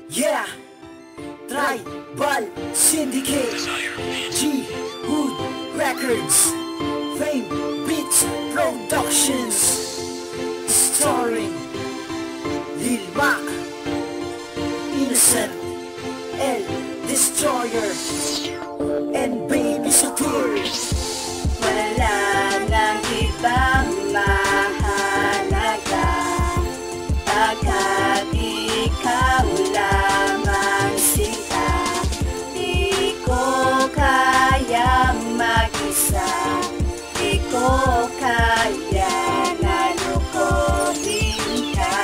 Yeah, Tribal Syndicate, G Hood Records, Fame Beats Productions, starring Lil Mac, Innocent, El Destroyer, and Baby Satir. Wala nang ibang mahalaga pagkat ikaw lamang sinta. Di ko kayang mag-isa, di ko kayang nalukotin ka.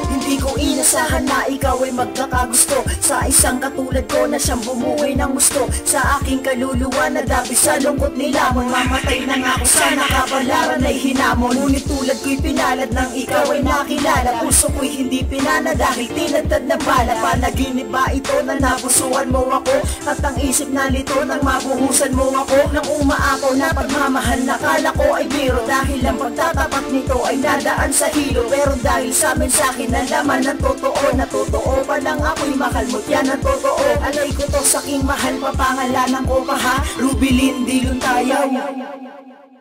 Hindi ko inasahan na ikaw ay magkakagusto sa isang katulad ko na siyang bumuhay ng gusto. Sa aking kaluluwa na dabi sa lungkot nila, mamatay na nga ako sa nakapalaran ay hinamon. Ngunit tulad ko'y pinalad ng ikaw ay nakilala. Puso ko'y hindi pinana dahil tinadtad na bala. Panaginip ba ito na napusuan mo ako? At ang isip na lito nang mabuhusan mo ako? Nang umaapaw na pagmamahal nakala ko ay biro, dahil ang pagtatapat nito ay nadaan sa hilo. Pero dahil sa mensahe na laman ng totoo, na totoo pa lang ako'y mahal mo, yan ang totoo. Alay ko to sa aking mahal, papangalanan ko pa ha, Rubilin Dilon tayo.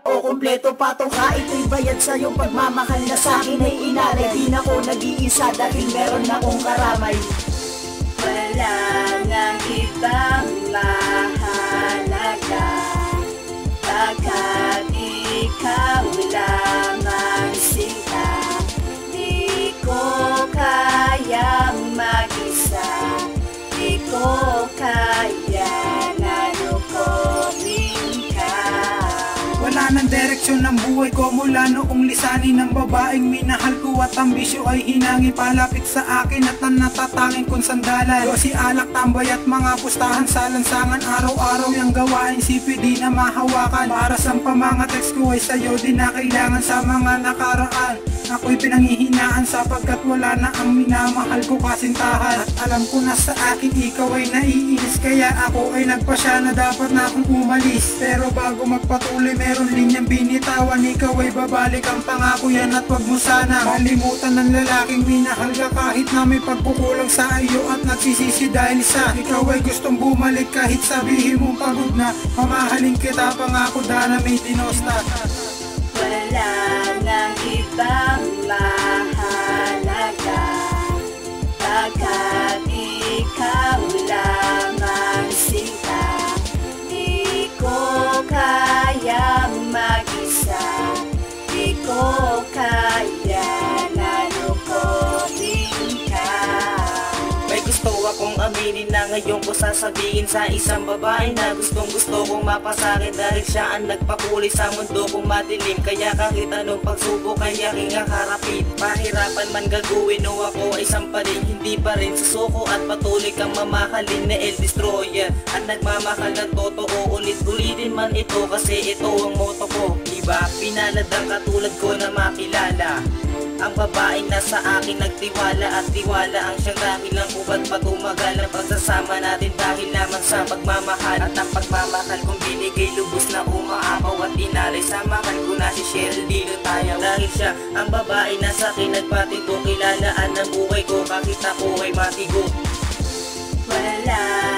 O kompleto pa to ha, ito'y bayad sa'yo. Pagmamahal na sa'kin ay inalay, di na ko nag-iisa dahil meron akong karamay. Wala nang ibang mahalaga pagkat ikaw lamang sinta. Di ko kayang mag-isa, di ko kayang nalukotin ka. Wala nang direksyon ng buhay ko mula noong lisanin ng babaeng minahal ko, at ang bisyo ay hinangi palapit sa akin at ang natatangin kong sandalan. Si alak, tambay at mga pustahan sa lansangan, araw-araw yung gawain CPD na mahawakan. Para sa pamanga-text ko ay sa'yo din na kailangan sa mga nakaraan. Ako'y pinanghihinaan sapagkat wala na ang minamahal ko kasintahan. At alam ko na sa akin ikaw ay naiinis, kaya ako ay nagpasya na dapat na akong umalis. Pero bago magpatuloy meron linyang binitawan, ikaw ay babalik ang pangako yan, at wag mo sana kalimutan ng lalaking minahal ka kahit na may pagkukulang sa iyo at nagsisisi dahil sa ikaw ay gustong bumalik kahit sabihin mong pagod na. Mamahalin kita, pangako na may dinosta. Wala nang ibang mahalaga pagkat ikaw lamang sinta. Di ko kayang mag-isa, di ko kayang nalukotin ka. May gusto akong aminin na ngayon ko sasabihin sa isang babae na gustong gusto kong mapasakit, dahil siya ang nagpakulay sa mundo kong madilim. Kaya kahit anong pagsubok ay aking harapin, mahirapan man gagawin o ako ay sampalin, hindi pa rin susuko at patuloy kang mamahalin na El Destroyer. Ang nagmamahal ng totoo, ulit-ulitin man ito kasi ito ang motto ko. Diba pinalad ang katulad ko na makilala ang babaeng nasa akin nagtiwala, at tiwala ang siyang dahilan kung ba't patumagal ang pagsasama natin, dahil lamang sa pagmamahal. At ang pagmamahal kong binigay lubos na umaapaw at inalay, sa mahal ko na si Cheryl Dilon tayo. Dahil siya ang babae na sa akin nagpatigo, kilalaan ang buhay ko kahit ako ay matigo. Wala